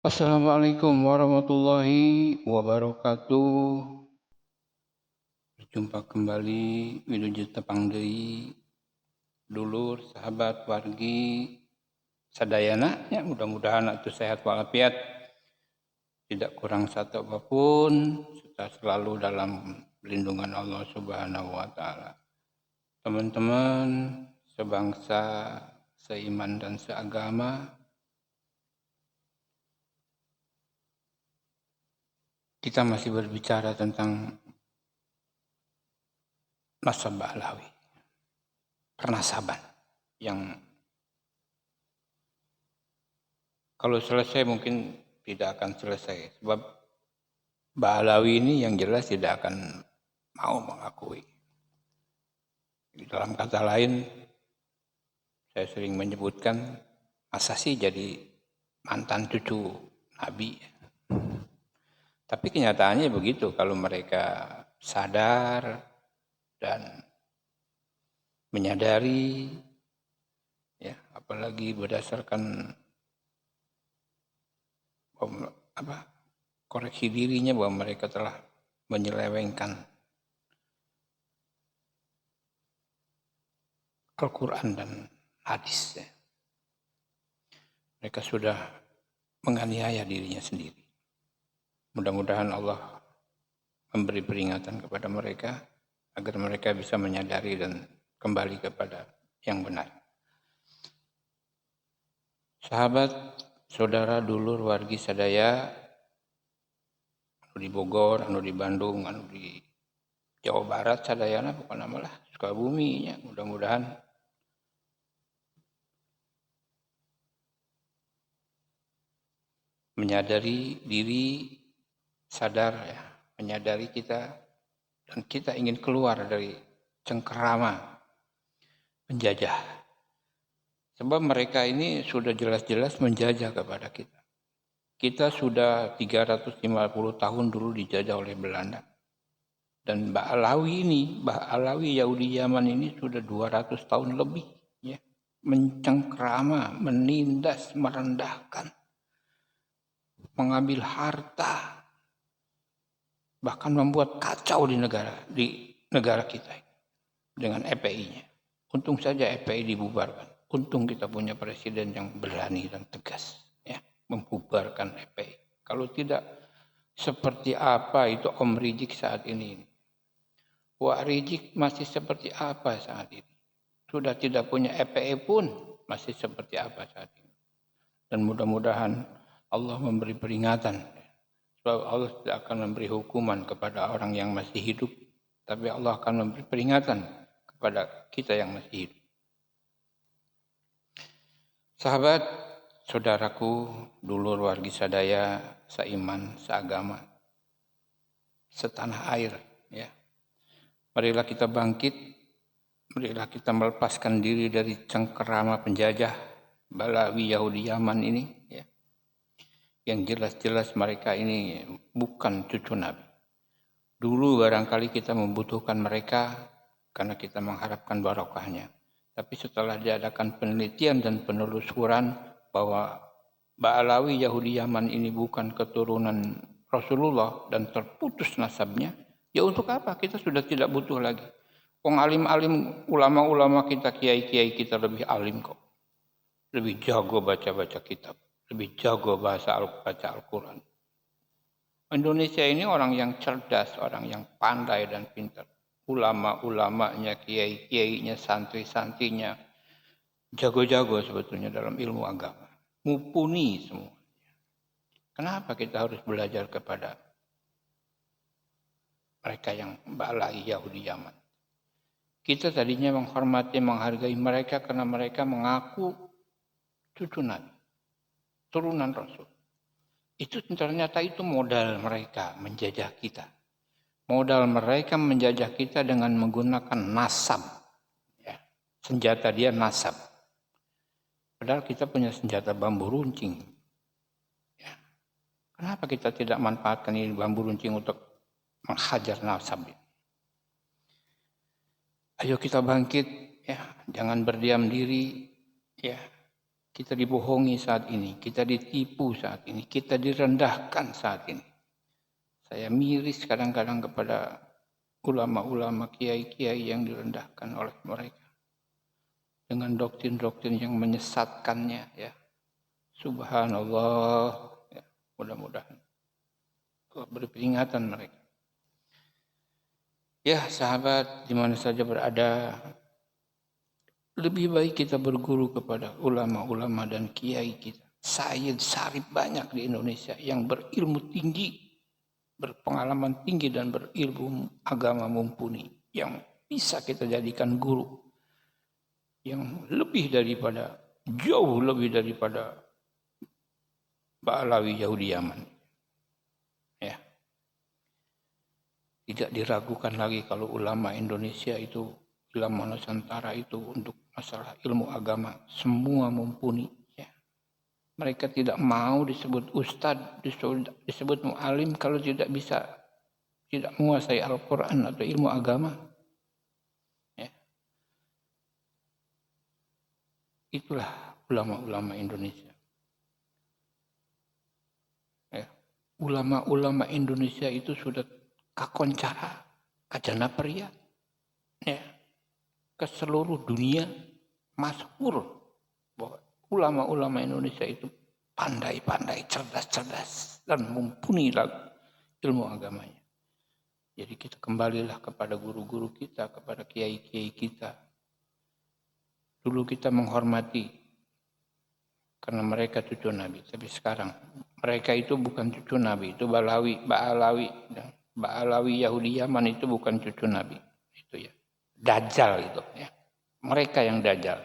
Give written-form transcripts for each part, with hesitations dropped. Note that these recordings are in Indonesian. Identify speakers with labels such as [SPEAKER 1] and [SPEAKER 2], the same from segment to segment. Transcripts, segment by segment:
[SPEAKER 1] Assalamualaikum warahmatullahi wabarakatuh. Berjumpa kembali wilujeng tepang deui dulur, sahabat, wargi sadayana ya, mudah-mudahan atuh sehat walafiat, tidak kurang satu apapun, serta selalu dalam lindungan Allah Subhanahu wa taala. Teman-teman sebangsa, seiman dan seagama, kita masih berbicara tentang nasab Ba'lawi, pernasaban yang kalau selesai mungkin tidak akan selesai. Sebab Ba'lawi ini yang jelas tidak akan mau mengakui. Dalam kata lain, saya sering menyebutkan, masa sih jadi mantan cucu Nabi? Tapi kenyataannya begitu, kalau mereka sadar dan menyadari, ya, apalagi berdasarkan koreksi dirinya bahwa mereka telah menyelewengkan Al-Quran dan hadis. Ya. Mereka sudah menganiaya dirinya sendiri. Mudah-mudahan Allah memberi peringatan kepada mereka agar mereka bisa menyadari dan kembali kepada yang benar. Sahabat, saudara, dulur, wargi sadaya, anu di Bogor, anu di Bandung, anu di Jawa Barat sadayana pokoknya malah Sukabumi nya, mudah-mudahan menyadari diri, sadar ya, menyadari kita dan kita ingin keluar dari cengkerama penjajah. Sebab mereka ini sudah jelas-jelas menjajah kepada kita. Kita sudah 350 tahun dulu dijajah oleh Belanda. Dan Ba'lawi Yahudi Yaman ini sudah 200 tahun lebih. Ya, mencengkerama, menindas, merendahkan, mengambil harta, bahkan membuat kacau di negara kita dengan EPI-nya. Untung saja EPI dibubarkan. Untung kita punya presiden yang berani dan tegas, ya, membubarkan EPI. Kalau tidak, seperti apa itu Om Rizik saat ini? Wak Rizik masih seperti apa saat ini? Sudah tidak punya EPI pun masih seperti apa saat ini? Dan mudah-mudahan Allah memberi peringatan. Sebab Allah tidak akan memberi hukuman kepada orang yang masih hidup, tapi Allah akan memberi peringatan kepada kita yang masih hidup. Sahabat, saudaraku, dulur wargi sadaya, seiman, seagama, setanah air, ya. Marilah kita bangkit, marilah kita melepaskan diri dari cengkerama penjajah Ba'lawi Yahudi Yaman ini, ya. Yang jelas-jelas mereka ini bukan cucu Nabi. Dulu barangkali kita membutuhkan mereka karena kita mengharapkan barokahnya. Tapi setelah diadakan penelitian dan penelusuran bahwa Ba'lawi Yahudi Yaman ini bukan keturunan Rasulullah dan terputus nasabnya, ya untuk apa? Kita sudah tidak butuh lagi. Wong alim-alim, ulama-ulama kita, kiai-kiai kita lebih alim kok. Lebih jago baca-baca kitab. Lebih jago baca Al-Quran. Indonesia ini orang yang cerdas, orang yang pandai dan pintar. Ulama-ulamanya, kiai-kiainya, santri-santrinya, jago-jago sebetulnya dalam ilmu agama. Mumpuni semua. Kenapa kita harus belajar kepada mereka yang Ba'lawi Yahudi Yaman? Kita tadinya menghormati, menghargai mereka karena mereka mengaku cucu Nabi, turunan Rasul. Itu ternyata itu modal mereka menjajah kita. Modal mereka menjajah kita dengan menggunakan nasab. Ya, senjata dia nasab. Padahal kita punya senjata bambu runcing. Ya. Kenapa kita tidak manfaatkan ini bambu runcing untuk menghajar nasab? Ayo kita bangkit, ya, jangan berdiam diri, ya. Kita dibohongi saat ini, kita ditipu saat ini, kita direndahkan saat ini. Saya miris kadang-kadang kepada ulama-ulama, kiai-kiai yang direndahkan oleh mereka dengan doktrin-doktrin yang menyesatkannya, ya. Subhanallah, ya, mudah-mudahan Allah beri peringatan mereka. Ya, sahabat, di mana saja berada, lebih baik kita berguru kepada ulama-ulama dan kiai kita. Sayyid Syarif banyak di Indonesia yang berilmu tinggi, berpengalaman tinggi dan berilmu agama mumpuni, yang bisa kita jadikan guru, yang lebih daripada, jauh lebih daripada Ba'alawi Yahudi Yaman. Ya. Tidak diragukan lagi kalau ulama Indonesia itu, ulama Nusantara itu untuk masalah ilmu agama semua mumpuni. Ya. Mereka tidak mau disebut ustadz, disebut mu'alim kalau tidak bisa, tidak menguasai Al-Quran atau ilmu agama. Ya. Itulah ulama-ulama Indonesia. Ya. Ulama-ulama Indonesia itu sudah kakoncara, kajana pria, ya, ke seluruh dunia masyhur bahwa ulama-ulama Indonesia itu pandai-pandai, cerdas-cerdas, dan mumpuni ilmu agamanya. Jadi kita kembalilah kepada guru-guru kita, kepada kiai-kiai kita. Dulu kita menghormati karena mereka cucu Nabi, tapi sekarang mereka itu bukan cucu Nabi, itu Ba'alawi Yahudi Yaman itu bukan cucu Nabi, itu ya. Dajjal itu ya. Mereka yang dajjal.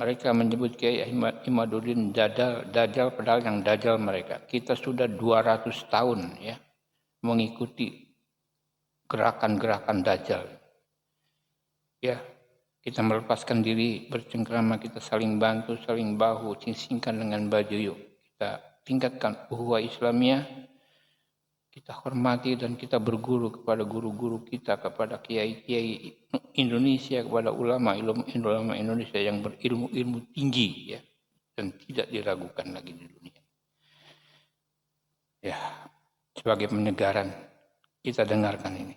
[SPEAKER 1] Mereka menyebut Kiai Imaduddin dajjal padahal yang dajjal mereka. Kita sudah 200 tahun ya mengikuti gerakan-gerakan dajjal. Ya, kita melepaskan diri, bercengkrama, kita saling bantu, saling bahu, singkan dengan baju yuk. Kita tingkatkan ukhuwah Islamiyah. Kita hormati dan kita berguru kepada guru-guru kita, kepada kiai-kiai Indonesia, kepada ulama Indonesia yang berilmu tinggi ya, dan tidak diragukan lagi di dunia. Ya, sebagai penyegaran kita dengarkan ini.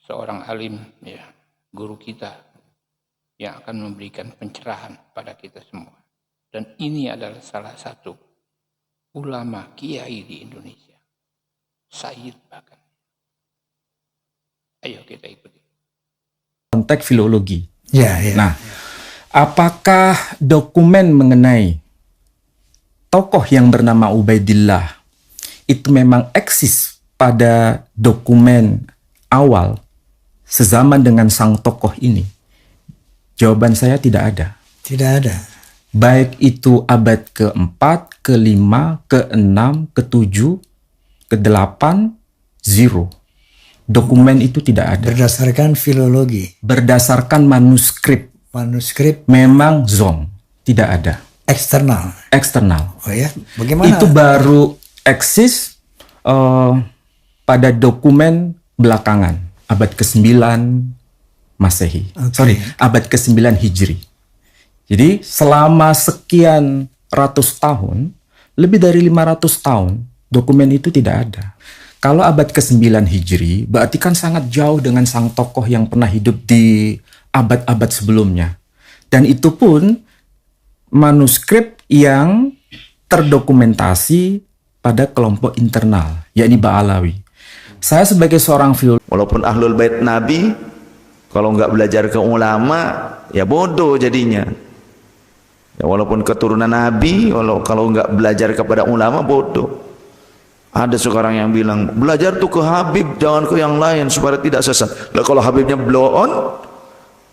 [SPEAKER 1] Seorang alim ya, guru kita yang akan memberikan pencerahan pada kita semua. Dan ini adalah salah satu ulama kiai di Indonesia. Sayyid bahkan. Ayo kita ikuti.
[SPEAKER 2] Konteks filologi.
[SPEAKER 3] Ya.
[SPEAKER 2] Nah, apakah dokumen mengenai tokoh yang bernama Ubaidillah itu memang eksis pada dokumen awal sezaman dengan sang tokoh ini? Jawaban saya tidak ada.
[SPEAKER 3] Tidak ada.
[SPEAKER 2] Baik itu abad ke-4, ke-5, ke-6, ke-7, ke-8, zero. Dokumen itu tidak ada.
[SPEAKER 3] Berdasarkan filologi.
[SPEAKER 2] Berdasarkan manuskrip.
[SPEAKER 3] Manuskrip
[SPEAKER 2] Memang zong. Tidak ada.
[SPEAKER 3] eksternal.
[SPEAKER 2] Eksternal.
[SPEAKER 3] Oh ya, bagaimana?
[SPEAKER 2] Itu baru eksis pada dokumen belakangan. Abad ke-9 Masehi.
[SPEAKER 3] Okay.
[SPEAKER 2] Abad ke-9 Hijri. Jadi selama sekian ratus tahun, lebih dari 500 tahun, dokumen itu tidak ada. Kalau abad ke-9 Hijri, berarti kan sangat jauh dengan sang tokoh yang pernah hidup di abad-abad sebelumnya. Dan itu pun manuskrip yang terdokumentasi pada kelompok internal, yakni Ba'alawi. Saya sebagai seorang filolog,
[SPEAKER 4] walaupun ahlul bait Nabi, kalau nggak belajar ke ulama, ya bodoh jadinya. Ya, walaupun keturunan Nabi, kalau nggak belajar kepada ulama, bodoh. Ada sekarang yang bilang, belajar tuh ke Habib, jangan ke yang lain supaya tidak sesat. Lah kalau Habibnya blow on,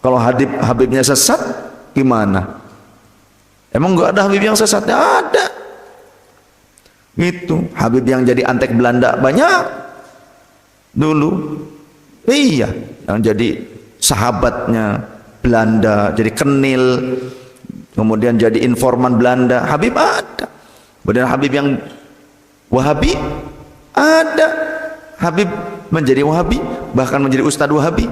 [SPEAKER 4] kalau Habibnya sesat, gimana? Emang nggak ada Habib yang sesat? Ada. Gitu. Habib yang jadi antek Belanda banyak dulu. Iya, yang jadi sahabatnya Belanda, jadi kenil, kemudian jadi informan Belanda. Habib ada. Kemudian Habib yang Wahabi ada. Habib menjadi Wahabi, bahkan menjadi Ustadz Wahabi.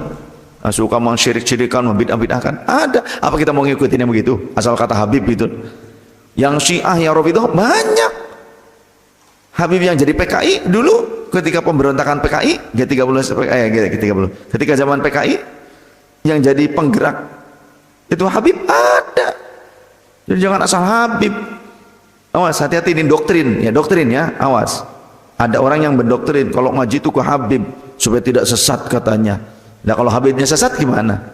[SPEAKER 4] suka mensyirik-syirikan, membid'ah-bid'ahkan. Ada. Apa kita mau ngikutin yang begitu? Asal kata Habib itu. Yang Syiah, yang Rafidhah banyak. Habib yang jadi PKI dulu ketika pemberontakan PKI G30 ketika zaman PKI yang jadi penggerak itu Habib ada. Jadi jangan asal Habib. Awas, hati-hati ini doktrin ya, awas. Ada orang yang mendoktrin kalau ngaji itu ke Habib supaya tidak sesat katanya. Nah kalau Habibnya sesat gimana?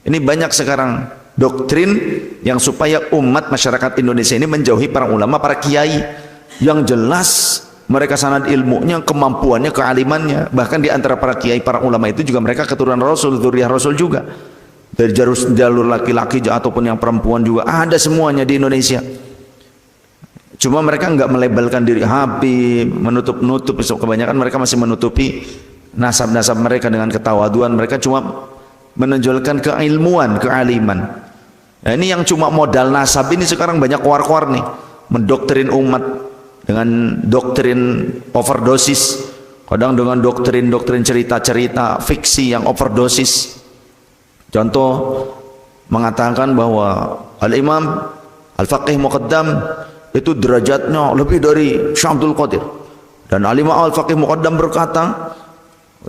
[SPEAKER 4] Ini banyak sekarang doktrin yang supaya umat masyarakat Indonesia ini menjauhi para ulama, para kiai yang jelas mereka sanad ilmunya, kemampuannya, kealimannya. Bahkan di antara para kiai, para ulama itu juga mereka keturunan Rasul, zuriyah Rasul juga. Dari jalur laki-laki ataupun yang perempuan juga ada semuanya di Indonesia. Cuma mereka nggak melabelkan diri Habib, menutup-nutup. Kebanyakan mereka masih menutupi nasab-nasab mereka dengan ketawaduan. Mereka cuma menonjolkan keilmuan, kealiman. Nah, ini yang cuma modal nasab ini sekarang banyak keluar-keluar nih, mendoktrin umat dengan doktrin overdosis, kadang dengan doktrin cerita-cerita fiksi yang overdosis. Contoh mengatakan bahwa Al-Imam Al-Faqih Muqaddam itu derajatnya lebih dari Syekh Abdul Qadir, dan Al-Imam Al-Faqih Muqaddam berkata,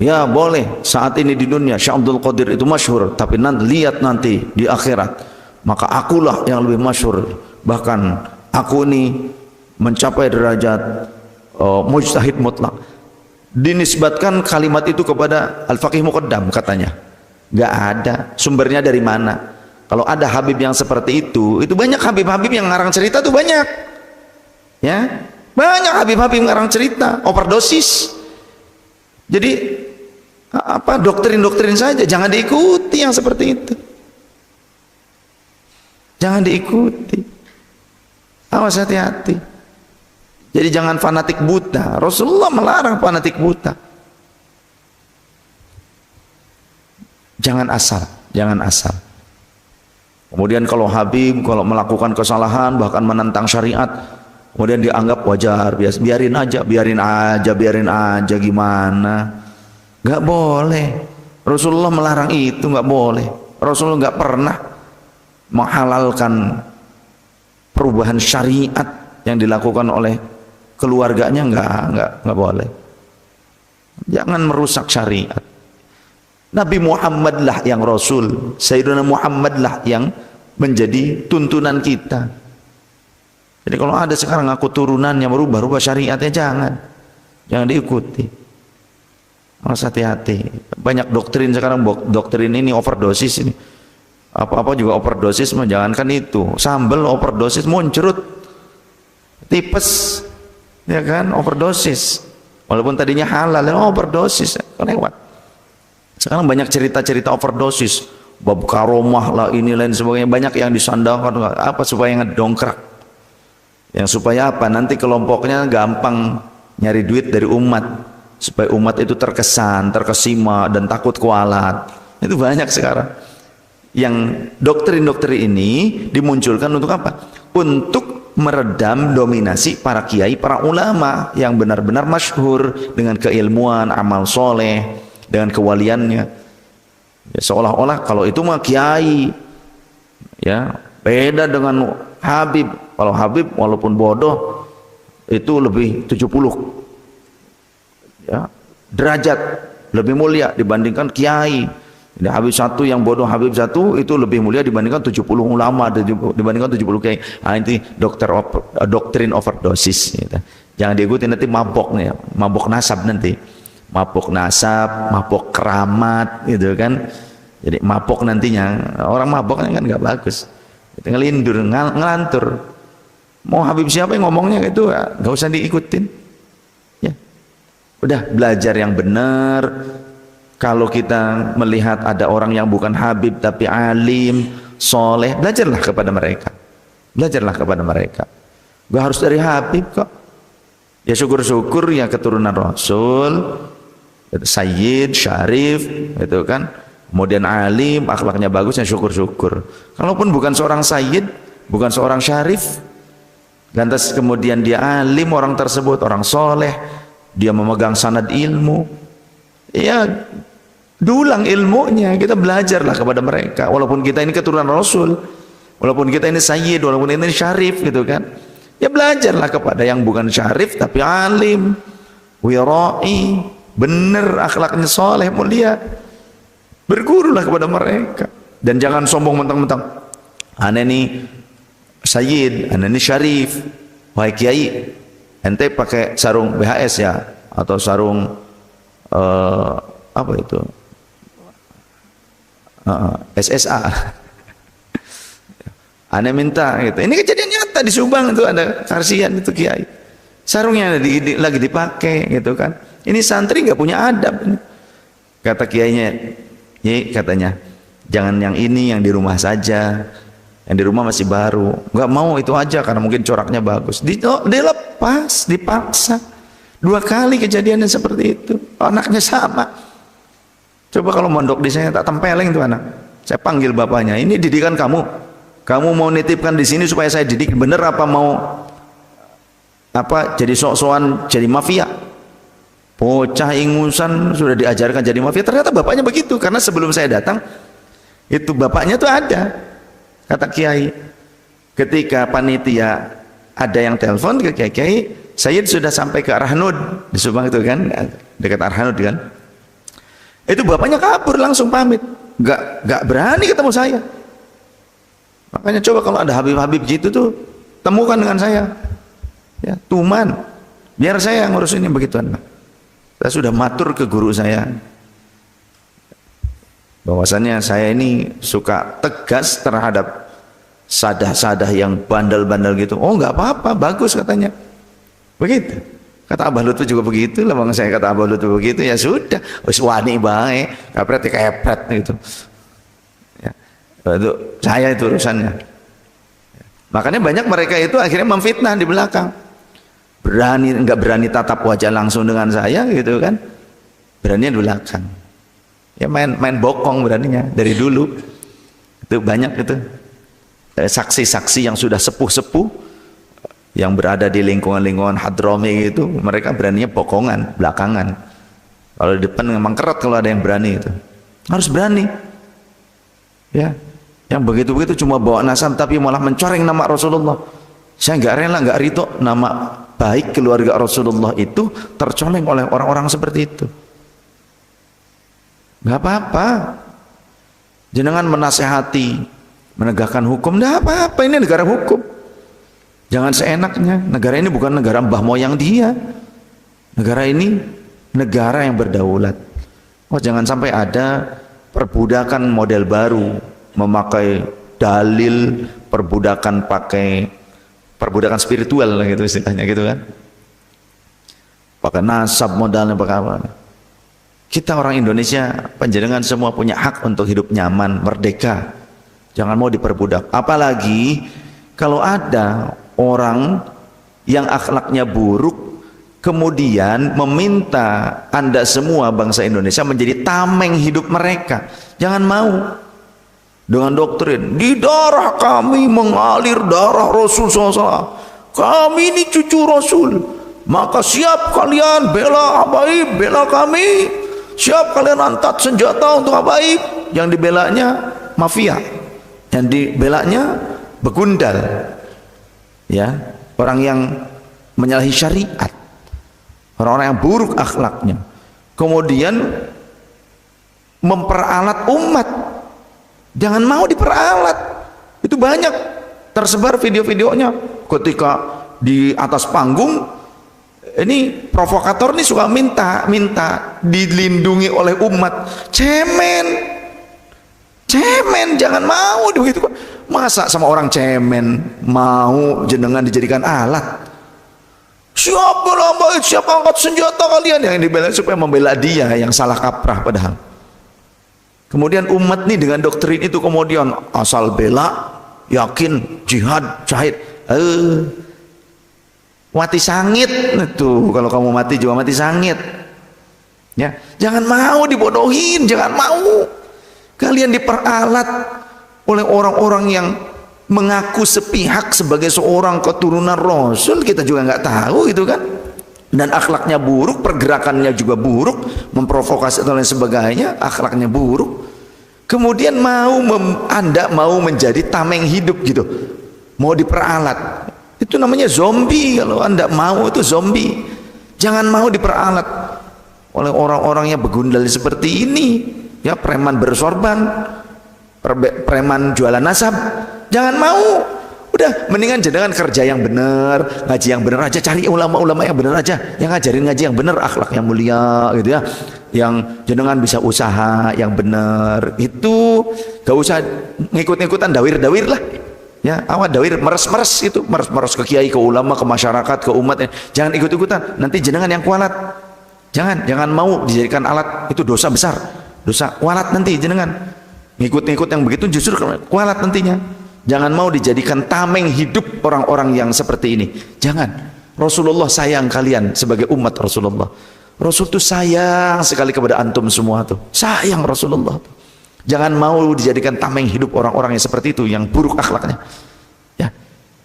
[SPEAKER 4] ya boleh saat ini di dunia Syekh Abdul Qadir itu masyhur, tapi lihat nanti di akhirat maka akulah yang lebih masyhur, bahkan aku ini mencapai derajat mujtahid mutlak. Dinisbatkan kalimat itu kepada Al-Faqih Muqaddam katanya. Gak ada. Sumbernya dari mana? Kalau ada Habib yang seperti itu banyak Habib-Habib yang ngarang cerita tuh banyak. Ya, banyak Habib-Habib yang ngarang cerita, overdosis. Jadi apa doktrin-doktrin saja, jangan diikuti yang seperti itu. Jangan diikuti. Awas, hati-hati. Jadi jangan fanatik buta. Rasulullah melarang fanatik buta. Jangan asal. Kemudian kalau Habib kalau melakukan kesalahan bahkan menentang syariat, kemudian dianggap wajar, biasa, biarin aja gimana? Nggak boleh. Rasulullah melarang itu, nggak boleh. Rasulullah nggak pernah menghalalkan perubahan syariat yang dilakukan oleh keluarganya, nggak boleh. Jangan merusak syariat. Nabi Muhammad lah yang Rasul, Sayyidina Muhammad lah yang menjadi tuntunan kita. Jadi kalau ada sekarang aku turunan yang merubah syariatnya, jangan diikuti. Harus hati-hati. Banyak doktrin sekarang, doktrin ini overdosis ini. Apa-apa juga overdosis, jangankan itu. Sambel overdosis, muncrut, tipes, ya kan, overdosis. Walaupun tadinya halal, overdosis, lewat. Sekarang banyak cerita-cerita overdosis, bab karomah lah, ini lain sebagainya, banyak yang disandangkan apa supaya ngedongkrak. Yang supaya apa? Nanti kelompoknya gampang nyari duit dari umat, supaya umat itu terkesan, terkesima dan takut kualat. Itu banyak sekarang. Yang doktrin-doktrin ini dimunculkan untuk apa? Untuk meredam dominasi para kiai, para ulama yang benar-benar masyhur dengan keilmuan, amal soleh, dengan kewaliannya. Ya, seolah-olah kalau itu mah kiai, ya beda dengan Habib. Kalau Habib walaupun bodoh itu lebih 70 ya, derajat lebih mulia dibandingkan kiai. Jadi Habib satu yang bodoh, Habib satu itu lebih mulia dibandingkan 70 ulama, dibandingkan 70 kiai. Nah, ini doktrin overdosis gitu. Jangan diikuti, nanti mabok nih, mabok nasab nanti. Mabok nasab, mabok keramat gitu kan. Jadi mabok nantinya, orang mabok kan nggak bagus. Itu ngelindur, ngelantur. Mau Habib siapa yang ngomongnya gitu, nggak usah diikutin. Ya, udah belajar yang benar. Kalau kita melihat ada orang yang bukan Habib tapi alim, soleh, belajarlah kepada mereka. Belajarlah kepada mereka. Gak harus dari Habib kok. Ya syukur-syukur ya keturunan Rasul, Sayyid, Syarif, itu kan. Kemudian alim, akhlaknya bagus, ya syukur-syukur. Kalaupun bukan seorang Sayyid, bukan seorang Syarif, lantas kemudian dia alim, orang tersebut orang soleh, dia memegang sanad ilmu, ya dulang ilmunya, kita belajarlah kepada mereka. Walaupun kita ini keturunan Rasul, walaupun kita ini sayyid, walaupun ini syarif gitu kan, ya belajarlah kepada yang bukan syarif tapi alim, wirai, bener akhlaknya soleh mulia. Bergurulah kepada mereka, dan jangan sombong mentang-mentang ana ini sayyid, ana ini syarif. Wahai kiai, ente pakai sarung BHS ya, atau sarung apa itu, SSA. Ane minta gitu. Ini kejadian nyata di Subang itu, ada karsian itu kiai, sarungnya lagi dipakai gitu kan. Ini santri nggak punya adab. Kata kiainya, katanya jangan yang ini, yang di rumah saja. Yang di rumah masih baru, nggak mau itu aja karena mungkin coraknya bagus. Dilepas, dipaksa. 2 kali kejadiannya seperti itu. Anaknya sama. Coba kalau mondok di saya, tak tempeleng tuh anak. Saya panggil bapaknya, ini didikan kamu. Kamu mau nitipkan di sini supaya saya didik bener, apa mau apa jadi sok-sokan jadi mafia? Bocah ingusan sudah diajarkan jadi mafia. Ternyata bapaknya begitu, karena sebelum saya datang itu bapaknya tuh ada. Kata kiai, ketika panitia ada yang telepon ke kiai, Sayyid sudah sampai ke Arhanud di Subang itu kan, dekat Arhanud kan. Itu bapaknya kabur langsung pamit, nggak berani ketemu saya. Makanya coba kalau ada Habib-Habib gitu tuh, temukan dengan saya, ya tuman, biar saya ngurus ini begituan. Saya sudah matur ke guru saya, bahwasannya saya ini suka tegas terhadap sadah-sadah yang bandel-bandel gitu. Oh nggak apa-apa, bagus katanya. Begitu. Kata Abah Lutfi juga begitu lah, bang saya kata Abah Lutfi begitu, ya sudah, wis wani bae, kapret kepret gitu. Ya. Itu saya itu urusannya. Makanya banyak mereka itu akhirnya memfitnah di belakang. Nggak berani tatap wajah langsung dengan saya gitu kan. Berani di belakang. Ya main bokong beraninya dari dulu. Itu banyak itu saksi-saksi yang sudah sepuh-sepuh yang berada di lingkungan-lingkungan Hadrami itu, mereka beraninya bokongan belakangan. Kalau di depan memang kerat kalau ada yang berani itu. Harus berani. Ya. Yang begitu-begitu cuma bawa nasab tapi malah mencoreng nama Rasulullah. Saya nggak rela, nggak ridho nama baik keluarga Rasulullah itu tercoleng oleh orang-orang seperti itu. Nggak apa-apa, jenengan menasehati, menegakkan hukum, nggak apa-apa, ini negara hukum. Jangan seenaknya, negara ini bukan negara mbah moyang dia. Negara ini negara yang berdaulat. Oh jangan sampai ada perbudakan model baru, memakai dalil, perbudakan spiritual lah gitu istilahnya gitu kan. Pakai nasab modalnya pakai apa. Kita orang Indonesia, panjenengan semua punya hak untuk hidup nyaman, merdeka. Jangan mau diperbudak. Apalagi kalau ada orang yang akhlaknya buruk, kemudian meminta Anda semua bangsa Indonesia menjadi tameng hidup mereka. Jangan mau. Dengan doktrin, di darah kami mengalir darah Rasul SAW. Kami ini cucu Rasul. Maka siap kalian bela Habaib, bela kami. Siap kalian angkat senjata untuk Habaib. Yang dibelanya mafia, yang dibelanya begundal, ya, orang yang menyalahi syariat, orang-orang yang buruk akhlaknya, kemudian memperalat umat. Jangan mau diperalat. Itu banyak tersebar video-videonya ketika di atas panggung. Ini provokator nih suka minta dilindungi oleh umat. Cemen, jangan mau begitu. Masa sama orang cemen mau jenengan dijadikan alat? Siapa lambat, siapa angkat senjata kalian yang dibela supaya membela dia yang salah kaprah padahal. Kemudian umat nih dengan doktrin itu kemudian asal bela, yakin, jihad, syahid. Mati sangit itu, kalau kamu mati juga mati sangit. Ya, jangan mau dibodohin, jangan mau. Kalian diperalat oleh orang-orang yang mengaku sepihak sebagai seorang keturunan Rasul, kita juga nggak tahu gitu kan. dan akhlaknya buruk, pergerakannya juga buruk, memprovokasi dan lain sebagainya, akhlaknya buruk. Kemudian Anda mau menjadi tameng hidup gitu, mau diperalat, itu namanya zombie. Kalau Anda mau, itu zombie. Jangan mau diperalat oleh orang-orang yang begundal seperti ini, ya, preman bersorban, preman jualan nasab. Jangan mau. Udah, mendingan jenengan kerja yang benar, ngaji yang benar aja, cari ulama-ulama yang benar aja, yang ngajarin ngaji yang benar, akhlak yang mulia gitu ya, yang jenengan bisa usaha yang benar. Itu gak usah ngikut-ngikutan dawir-dawir lah ya. Awal dawir meres-meres, itu meres-meres ke kiai, ke ulama, ke masyarakat, ke umat. Jangan ikut-ikutan, nanti jenengan yang kualat. Jangan mau dijadikan alat, itu dosa besar, dosa kualat nanti jenengan. Ngikut-ngikut yang begitu justru kualat nantinya. Jangan mau dijadikan tameng hidup orang-orang yang seperti ini. Jangan. Rasulullah sayang kalian sebagai umat Rasulullah. Rasul itu sayang sekali kepada antum semua tuh. Sayang Rasulullah tuh. Jangan mau dijadikan tameng hidup orang-orang yang seperti itu, yang buruk akhlaknya. Ya.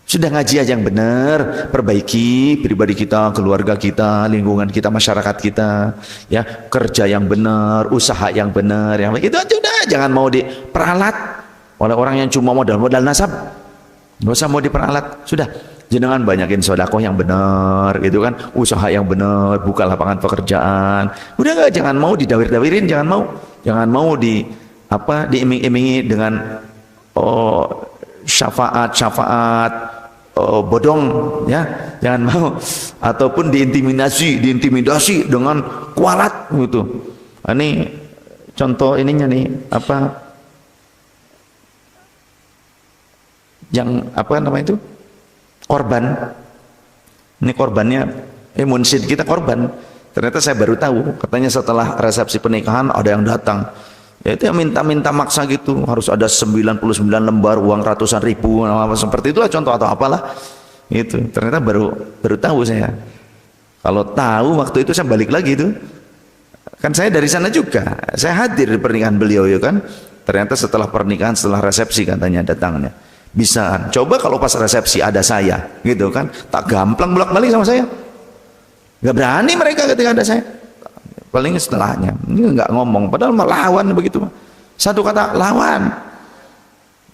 [SPEAKER 4] Sudah ngaji aja yang benar, perbaiki pribadi kita, keluarga kita, lingkungan kita, masyarakat kita, ya, kerja yang benar, usaha yang benar, yang begitu aja udah. Jangan mau diperalat oleh orang yang cuma modal nasab. Nggak usah mau diperalat, sudah. Jenengan banyakin sedekah yang benar gitu kan, usaha yang benar, buka lapangan pekerjaan. Udah nggak, jangan mau didawir-dawirin, jangan mau diiming-imingi dengan syafaat bodong ya, jangan mau, ataupun diintimidasi dengan kualat gitu. Ini contoh ininya nih, yang namanya itu, korban. Ini korbannya munsyid kita korban. Ternyata saya baru tahu, katanya setelah resepsi pernikahan ada yang datang, ya itu yang minta maksa gitu, harus ada 99 lembar uang ratusan ribu, seperti itulah contoh atau apalah itu. Ternyata baru tahu saya. Kalau tahu waktu itu saya balik lagi itu, kan saya dari sana juga, saya hadir di pernikahan beliau ya kan. Ternyata setelah pernikahan, setelah resepsi katanya datangnya. Bisa, coba kalau pas resepsi ada saya gitu kan, tak gamplang bolak-balik sama saya, nggak berani mereka ketika ada saya. Paling setelahnya ini nggak ngomong, padahal melawan begitu, satu kata lawan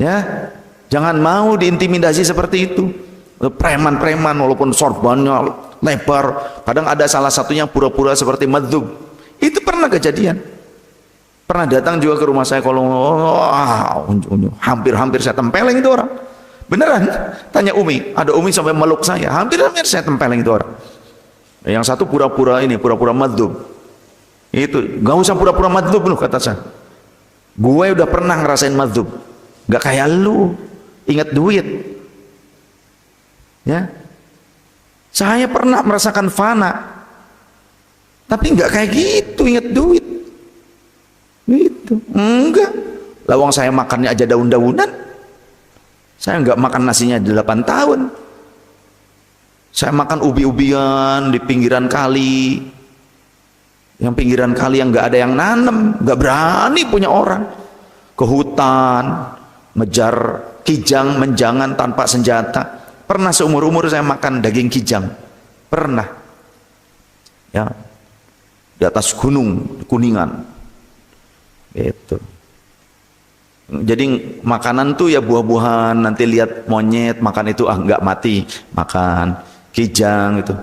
[SPEAKER 4] ya. Jangan mau diintimidasi seperti itu. Preman-preman walaupun sorbannya lebar, kadang ada salah satunya pura-pura seperti madzub. Itu pernah kejadian. Pernah datang juga ke rumah saya, kalau hampir saya tempeleng itu orang. Beneran, tanya Umi, ada Umi sampai meluk saya, hampir saya tempeleng itu orang. Yang satu pura-pura madzub. Itu, gak usah pura-pura madzub loh kata saya. Gue udah pernah ngerasain madzub, gak kayak lu, ingat duit. Ya, saya pernah merasakan fana, tapi gak kayak gitu, ingat duit. Gitu, enggak. Lawang saya makannya aja daun-daunan. Saya enggak makan nasinya 8 tahun. Saya makan ubi-ubian di pinggiran kali. Yang pinggiran kali yang enggak ada yang nanam, enggak berani punya orang. Ke hutan, ngejar kijang, menjangan tanpa senjata. Pernah seumur-umur saya makan daging kijang. Pernah. Ya. Di atas gunung, Kuningan. Itu. Jadi makanan tuh ya buah-buahan, nanti lihat monyet makan itu nggak mati, makan kijang itu.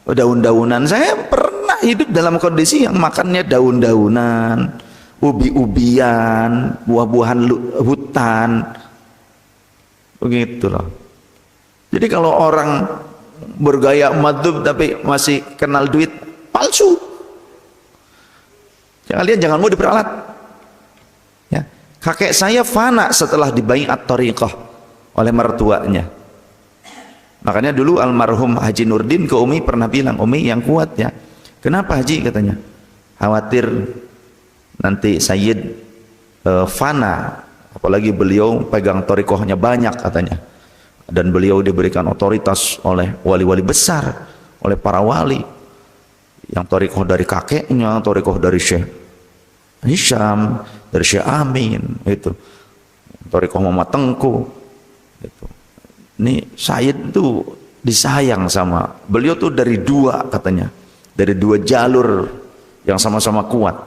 [SPEAKER 4] Daun-daunan, saya pernah hidup dalam kondisi yang makannya daun-daunan, ubi-ubian, buah-buahan hutan, begitu loh. Jadi kalau orang bergaya madzub tapi masih kenal duit, palsu. Jangan mau diperalat. Kakek saya fana setelah dibaiat thariqah oleh mertuanya. Makanya dulu almarhum Haji Nurdin ke Umi pernah bilang, Umi yang kuat ya. Kenapa Haji katanya? Khawatir nanti Sayyid fana, apalagi beliau pegang thariqahnya banyak katanya. Dan beliau diberikan otoritas oleh wali-wali besar, oleh para wali. Yang thariqah dari kakeknya, thariqah dari Syekh Hisham, dari Syekh Amin, itu thariqah Muhammad Tengku itu. Ini Sayyid itu disayang sama beliau tuh dari dua katanya, dari dua jalur yang sama-sama kuat,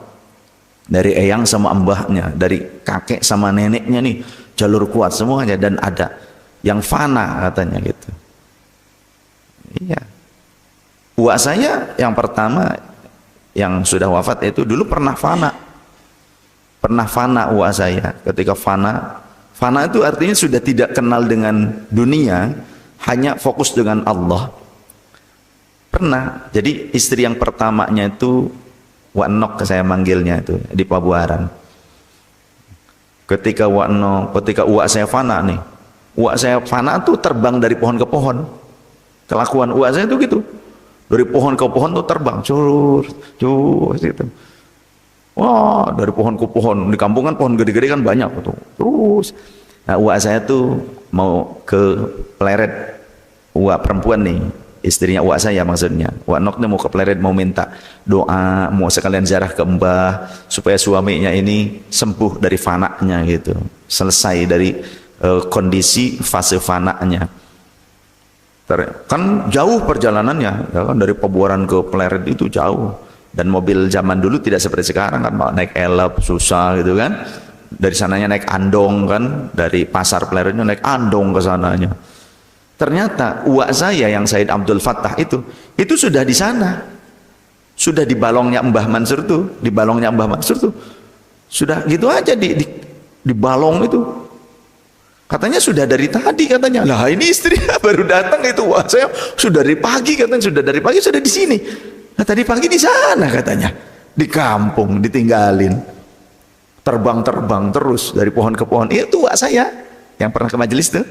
[SPEAKER 4] dari eyang sama mbahnya, dari kakek sama neneknya nih jalur kuat semuanya, dan ada yang fana katanya gitu. Iya, uak saya yang pertama yang sudah wafat itu dulu pernah fana uak saya. Ketika fana itu artinya sudah tidak kenal dengan dunia, hanya fokus dengan Allah. Pernah, jadi istri yang pertamanya itu Wak Nok, saya manggilnya itu di Pabuaran. Ketika uak saya fana nih, uak saya fana tuh terbang dari pohon ke pohon. Kelakuan uak saya itu gitu, dari pohon ke pohon tuh terbang, curus gitu. Wah, dari pohon ke pohon, di kampung kan pohon gede-gede kan banyak tuh. Terus, nah uak saya tuh mau ke Pleret, uak perempuan nih, istrinya uak saya maksudnya. Uak Nok mau ke Pleret, mau minta doa, mau sekalian ziarah ke mbah supaya suaminya ini sembuh dari fananya gitu, selesai dari kondisi fase fananya. Kan jauh perjalanannya, ya kan, dari Pabuaran ke Pleret itu jauh, dan mobil zaman dulu tidak seperti sekarang kan, naik elep susah gitu kan, dari sananya naik andong kan, dari pasar Pleretnya naik andong ke sananya. Ternyata uak saya yang Said Abdul Fattah itu sudah di sana, sudah di balongnya Mbah Mansur tuh, sudah gitu aja di balong itu. Katanya sudah dari tadi katanya. Lah ini istri baru datang itu. Wah, saya sudah dari pagi katanya, sudah di sini. Nah, tadi pagi di sana katanya. Di kampung ditinggalin. Terbang terus dari pohon ke pohon. Itu wak saya yang pernah ke majelis tuh.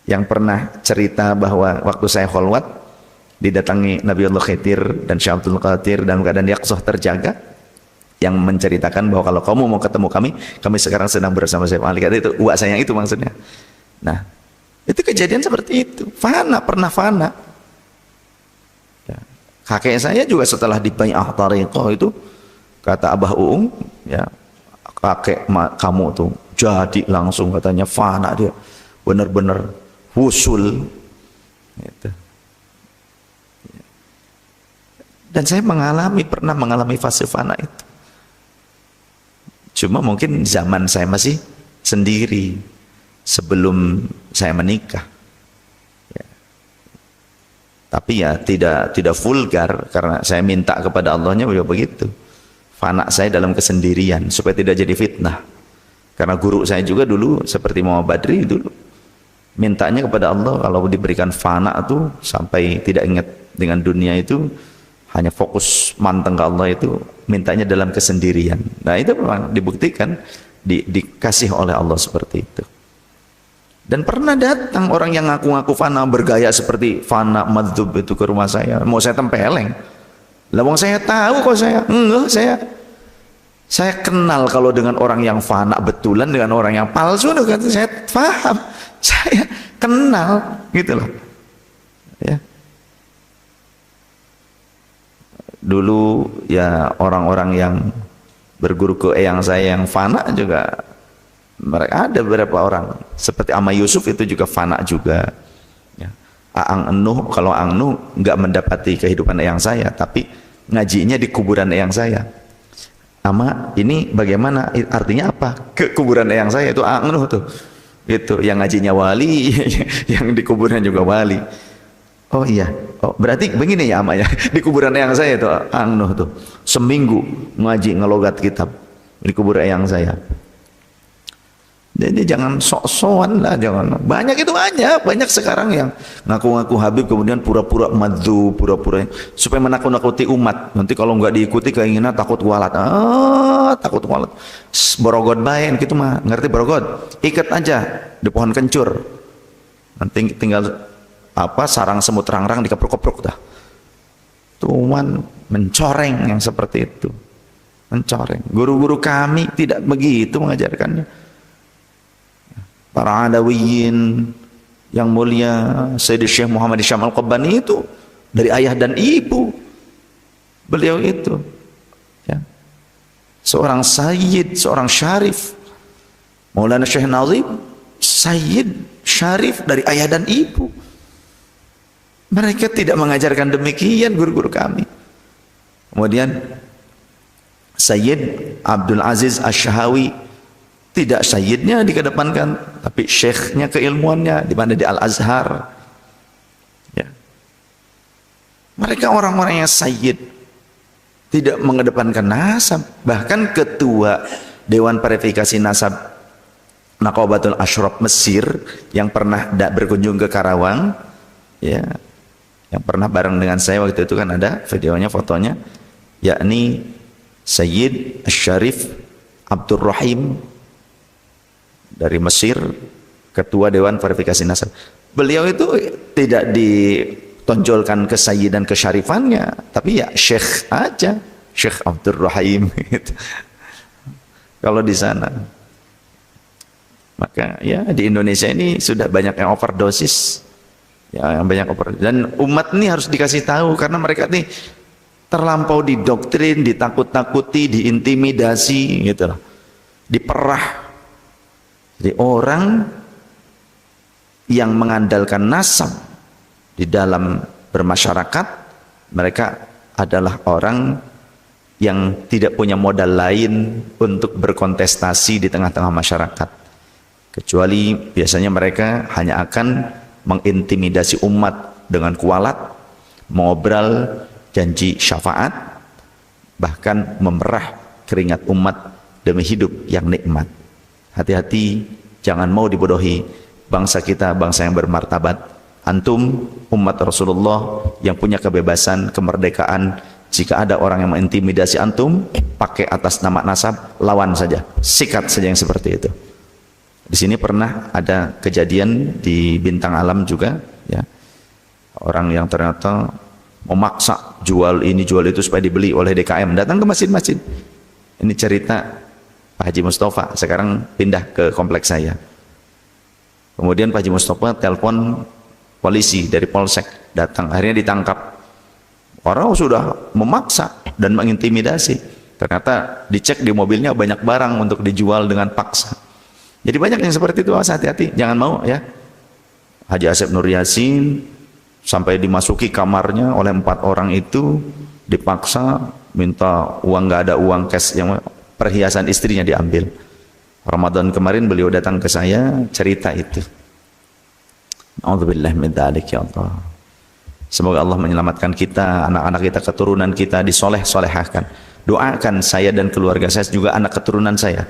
[SPEAKER 4] Yang pernah cerita bahwa waktu saya kholwat didatangi Nabiullah Khidir dan Syekh Abdul Qadir dan keadaan Yaqzah terjaga, yang menceritakan bahwa kalau kamu mau ketemu kami sekarang sedang bersama Syekh Ali. Itu uak saya yang itu maksudnya. Nah, itu kejadian seperti itu. Pernah fana. Ya. Kakek saya juga setelah dibai'ah thariqah itu, kata Abah Uung, ya, kakek kamu tuh jadi langsung katanya fana dia, benar-benar wusul. Gitu. Dan saya pernah mengalami fase fana itu. Cuma mungkin zaman saya masih sendiri sebelum saya menikah. Ya. Tapi ya tidak vulgar, karena saya minta kepada Allahnya beliau begitu. Fana saya dalam kesendirian supaya tidak jadi fitnah. Karena guru saya juga dulu seperti Muhammad Badri dulu mintanya kepada Allah kalau diberikan fana itu sampai tidak ingat dengan dunia itu, hanya fokus manteng ke Allah itu, mintanya dalam kesendirian. Nah itu memang dibuktikan dikasih oleh Allah seperti itu. Dan pernah datang orang yang ngaku-ngaku fana, bergaya seperti fana madzub itu ke rumah saya, mau saya tempeleng. Lah wong saya tahu kok, saya kenal kalau dengan orang yang fana betulan dengan orang yang palsu, saya paham, saya kenal gitu loh. Ya. Dulu ya orang-orang yang berguru ke eyang saya yang fana juga, mereka ada beberapa orang seperti Ama Yusuf itu juga fana juga ya. Aang Enuh, kalau Aang Enuh nggak mendapati kehidupan eyang saya, tapi ngajinya di kuburan eyang saya. Ama ini bagaimana, artinya apa? Ke kuburan eyang saya itu Aang Enuh tuh, itu yang ngajinya wali yang di kuburan juga wali. Oh iya, oh berarti begini ya Ama ya, di kuburan eyang saya itu Aang Nuh tuh seminggu ngaji ngelogat kitab di kuburan eyang saya. Jadi jangan sok-sokan lah, jangan. Banyak itu banyak sekarang yang ngaku-ngaku Habib kemudian pura-pura madzu, pura-pura supaya menakut-nakuti umat. Nanti kalau nggak diikuti keinginan takut walat. Takut walat. Borogot bain gitu mah, ngerti borogot? Ikat aja di pohon kencur. Nanti tinggal sarang semut rang-rang dikepruk-kepruk dah. Tuhan mencoreng yang seperti itu. Mencoreng. Guru-guru kami tidak begitu mengajarkannya. Para Adawiyin yang mulia Sayyid Syekh Muhammad Syam Al-Qabbani itu dari ayah dan ibu beliau itu ya. Seorang sayyid, seorang syarif. Maulana Syekh Nazim sayyid syarif dari ayah dan ibu. Mereka tidak mengajarkan demikian guru-guru kami. Kemudian Sayyid Abdul Aziz Asy-Syahawi, tidak sayyidnya dikedepankan, tapi syekhnya keilmuannya di mana di Al-Azhar. Ya. Mereka orang-orang yang sayyid, tidak mengedepankan nasab. Bahkan ketua Dewan Verifikasi Nasab Naqabatul Ashraf Mesir yang pernah berkunjung ke Karawang, ya, yang pernah bareng dengan saya waktu itu kan ada videonya, fotonya, yakni Sayyid Asy-Syarif Abdur Rahim dari Mesir, ketua Dewan Verifikasi Nasab. Beliau itu tidak ditonjolkan ke Sayyid dan kesyarifannya, tapi ya Syekh aja, Syekh Abdur Rahim gitu. Kalau di sana, maka ya di Indonesia ini sudah banyak yang overdosis, ya, yang banyak overdosis. Dan umat ini harus dikasih tahu, karena mereka nih terlampau didoktrin, ditakut-takuti, diintimidasi gitu loh, diperah. Jadi orang yang mengandalkan nasab di dalam bermasyarakat, mereka adalah orang yang tidak punya modal lain untuk berkontestasi di tengah-tengah masyarakat, kecuali biasanya mereka hanya akan mengintimidasi umat dengan kualat, mengobrol janji syafaat, bahkan memerah keringat umat demi hidup yang nikmat. Hati-hati, jangan mau dibodohi. Bangsa kita bangsa yang bermartabat. Antum umat Rasulullah yang punya kebebasan, kemerdekaan. Jika ada orang yang mengintimidasi antum pakai atas nama nasab, lawan saja, sikat saja yang seperti itu. Di sini pernah ada kejadian di Bintang Alam juga, ya, orang yang ternyata memaksa jual ini jual itu supaya dibeli oleh DKM, datang ke masjid-masjid. Ini cerita Pak Haji Mustafa, sekarang pindah ke kompleks saya. Kemudian Pak Haji Mustafa telepon polisi dari Polsek, datang, akhirnya ditangkap. Orang sudah memaksa dan mengintimidasi. Ternyata dicek di mobilnya banyak barang untuk dijual dengan paksa. Jadi banyak yang seperti itu, hati-hati, jangan mau ya. Haji Asep Nur Yasin sampai dimasuki kamarnya oleh 4 orang itu, dipaksa minta uang, nggak ada uang cash, yang perhiasan istrinya diambil. Ramadan kemarin beliau datang ke saya cerita itu. A'udzubillah min dzalik ya Allah. Semoga Allah menyelamatkan kita, anak-anak kita, keturunan kita disoleh-solehahkan. Doakan saya dan keluarga saya, juga anak keturunan saya,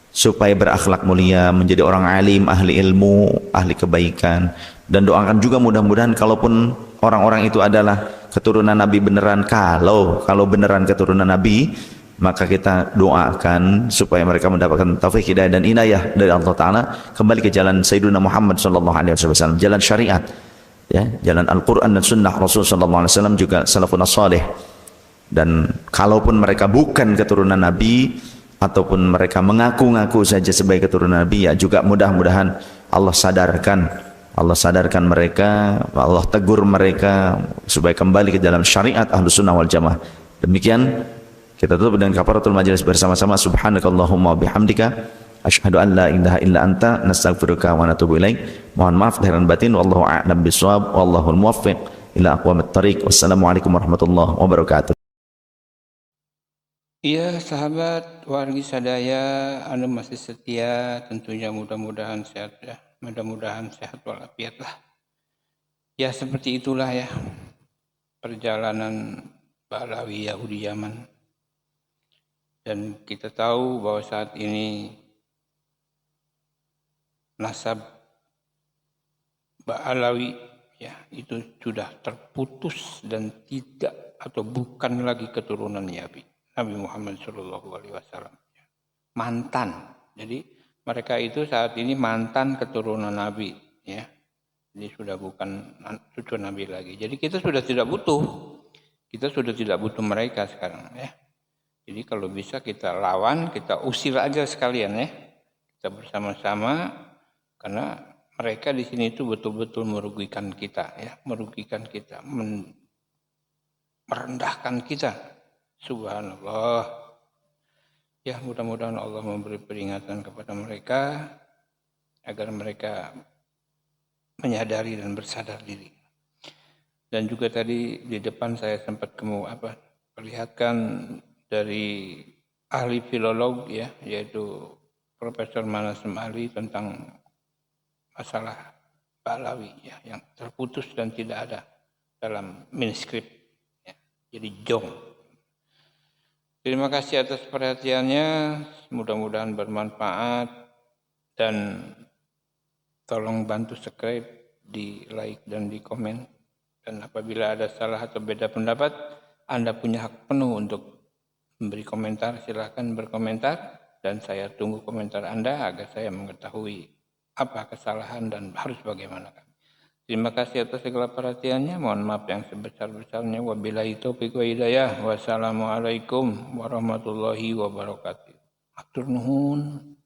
[SPEAKER 4] supaya berakhlak mulia, menjadi orang alim, ahli ilmu, ahli kebaikan. Dan doakan juga mudah-mudahan kalaupun orang-orang itu adalah keturunan Nabi beneran, kalau beneran keturunan Nabi, maka kita doakan supaya mereka mendapatkan taufik, hidayah dan inayah dari Allah Ta'ala, kembali ke jalan Sayyidina Muhammad SAW, jalan syariat, ya, jalan Al-Quran dan Sunnah Rasul SAW, juga salafun as-salih. Dan kalaupun mereka bukan keturunan Nabi, ataupun mereka mengaku-ngaku saja sebagai keturunan Nabi, ya juga mudah-mudahan Allah sadarkan mereka, Allah tegur mereka supaya kembali ke dalam syariat Ahlus Sunnah wal Jamaah. Demikian kita tutup dengan kafaratul majelis bersama-sama. Subhanakallahumma bihamdika asyhadu an la ilaha illa anta nastaghfiruka wa natubu ilaik. Mohon maaf lahir dan batin, wallahu a'lam bishawab, wallahul muwaffiq ila aqwamit thariq. Wassalamualaikum warahmatullahi wabarakatuh.
[SPEAKER 1] Iya sahabat wargi sadaya, Anda masih setia, tentunya mudah-mudahan sehat ya, mudah-mudahan sehat walafiat lah. Ya seperti itulah ya perjalanan Ba'alawi Yahudi Yaman. Dan kita tahu bahwa saat ini nasab Ba'alawi ya itu sudah terputus dan tidak atau bukan lagi keturunan Nabi Muhammad SAW. Mantan. Jadi mereka itu saat ini mantan keturunan Nabi, ya. Jadi sudah bukan cucu Nabi lagi. Jadi kita sudah tidak butuh mereka sekarang, ya. Jadi kalau bisa kita lawan, kita usir aja sekalian, ya. Kita bersama-sama, karena mereka di sini itu betul-betul merugikan kita, ya, merendahkan kita. Subhanallah. Ya, mudah-mudahan Allah memberi peringatan kepada mereka agar mereka menyadari dan bersadar diri. Dan juga tadi di depan saya sempat perlihatkan dari ahli filolog ya, yaitu Profesor Manasem Ali tentang masalah Pahlawi ya, yang terputus dan tidak ada dalam manuskrip. Ya. Jadi jong. Terima kasih atas perhatiannya, mudah-mudahan bermanfaat dan tolong bantu subscribe, di like dan di komen. Dan apabila ada salah atau beda pendapat, Anda punya hak penuh untuk memberi komentar, silakan berkomentar dan saya tunggu komentar Anda agar saya mengetahui apa kesalahan dan harus bagaimana. Terima kasih atas segala perhatiannya. Mohon maaf yang sebesar-besarnya. Wabillahi taufiq wa hidayah. Wassalamualaikum warahmatullahi wabarakatuh. Matur nuhun.